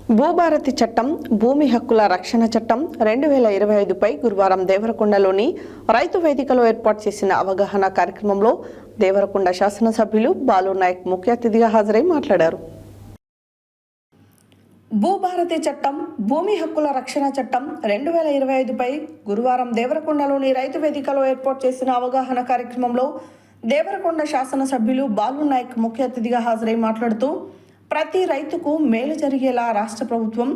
భూభారతి చట్టం, భూమి హక్కుల రక్షణ చట్టం 2025పై గురువారం దేవరకొండలోని రైతు వేదికలో ఏర్పాటు చేసిన అవగాహన కార్యక్రమంలో దేవరకొండ శాసనసభ్యులు బాలు నాయక్ ముఖ్య అతిథిగా హాజరై మాట్లాడారు. భూభారతి చట్టం, భూమి హక్కుల రక్షణ చట్టం 2025పై గురువారం దేవరకొండలోని రైతు వేదికలో ఏర్పాటు చేసిన అవగాహన కార్యక్రమంలో దేవరకొండ శాసనసభ్యులు బాలు నాయక్ ముఖ్య అతిథిగా హాజరై మాట్లాడుతూ ప్రతి రైతుకు మేలు జరిగేలా రాష్ట్ర ప్రభుత్వం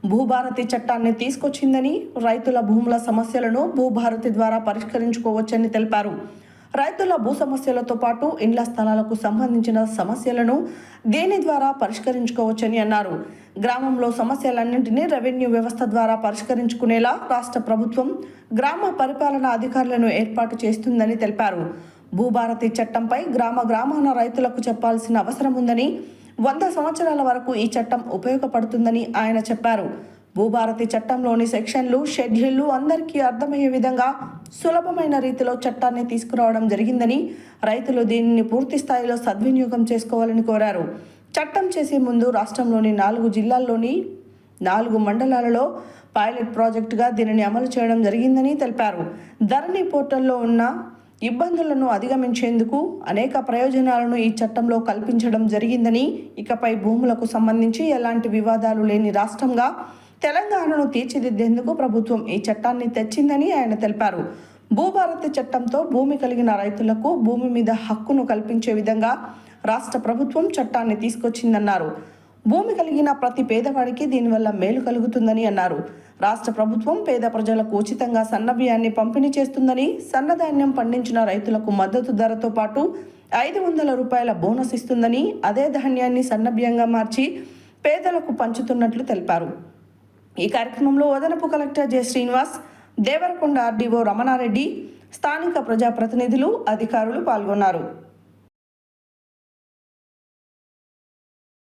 భూభారతి చట్టాన్ని తీసుకొచ్చిందని, రైతుల భూముల సమస్యలను భూభారతి ద్వారా పరిష్కరించుకోవచ్చని తెలిపారు. రైతుల భూ సమస్యలతో పాటు ఇండ్ల స్థలాలకు సంబంధించిన సమస్యలను దీని ద్వారా పరిష్కరించుకోవచ్చని అన్నారు. గ్రామంలో సమస్యలన్నింటినీ రెవెన్యూ వ్యవస్థ ద్వారా పరిష్కరించుకునేలా రాష్ట్ర ప్రభుత్వం గ్రామ పరిపాలనా అధికారులను ఏర్పాటు చేస్తుందని తెలిపారు. భూభారతి చట్టంపై గ్రామాన రైతులకు చెప్పాల్సిన అవసరం ఉందని, 100 సంవత్సరాల వరకు ఈ చట్టం ఉపయోగపడుతుందని ఆయన చెప్పారు. భూభారతి చట్టంలోని సెక్షన్లు, షెడ్యూళ్లు అందరికీ అర్థమయ్యే విధంగా సులభమైన రీతిలో చట్టాన్ని తీసుకురావడం జరిగిందని, రైతులు దీనిని పూర్తి స్థాయిలో సద్వినియోగం చేసుకోవాలని కోరారు. చట్టం చేసే ముందు రాష్ట్రంలోని 4 జిల్లాల్లోని 4 మండలాలలో పైలట్ ప్రాజెక్టుగా దీనిని అమలు చేయడం జరిగిందని తెలిపారు. ధరణి పోర్టల్లో ఉన్న ఇబ్బందులను అధిగమించేందుకు అనేక ప్రయోజనాలను ఈ చట్టంలో కల్పించడం జరిగిందని, ఇకపై భూములకు సంబంధించి ఎలాంటి వివాదాలు లేని రాష్ట్రంగా తెలంగాణను తీర్చిదిద్దేందుకు ప్రభుత్వం ఈ చట్టాన్ని తెచ్చిందని ఆయన తెలిపారు. భూభారతి చట్టంతో భూమి కలిగిన రైతులకు భూమి మీద హక్కును కల్పించే విధంగా రాష్ట్ర ప్రభుత్వం చట్టాన్ని తీసుకొచ్చిందన్నారు. భూమి కలిగిన ప్రతి పేదవాడికి దీనివల్ల మేలు కలుగుతుందని అన్నారు. రాష్ట్ర ప్రభుత్వం పేద ప్రజలకు ఉచితంగా సన్నబియ్యాన్ని పంపిణీ చేస్తుందని, సన్నధాన్యం పండించిన రైతులకు మద్దతు ధరతో పాటు 500 రూపాయల బోనస్ ఇస్తుందని, అదే ధాన్యాన్ని సన్నబియ్యంగా మార్చి పేదలకు పంచుతున్నట్లు తెలిపారు. ఈ కార్యక్రమంలో అదనపు collector J Srinivas, Devarakonda RDO Ramana Reddy, స్థానిక ప్రజాప్రతినిధులు, అధికారులు పాల్గొన్నారు.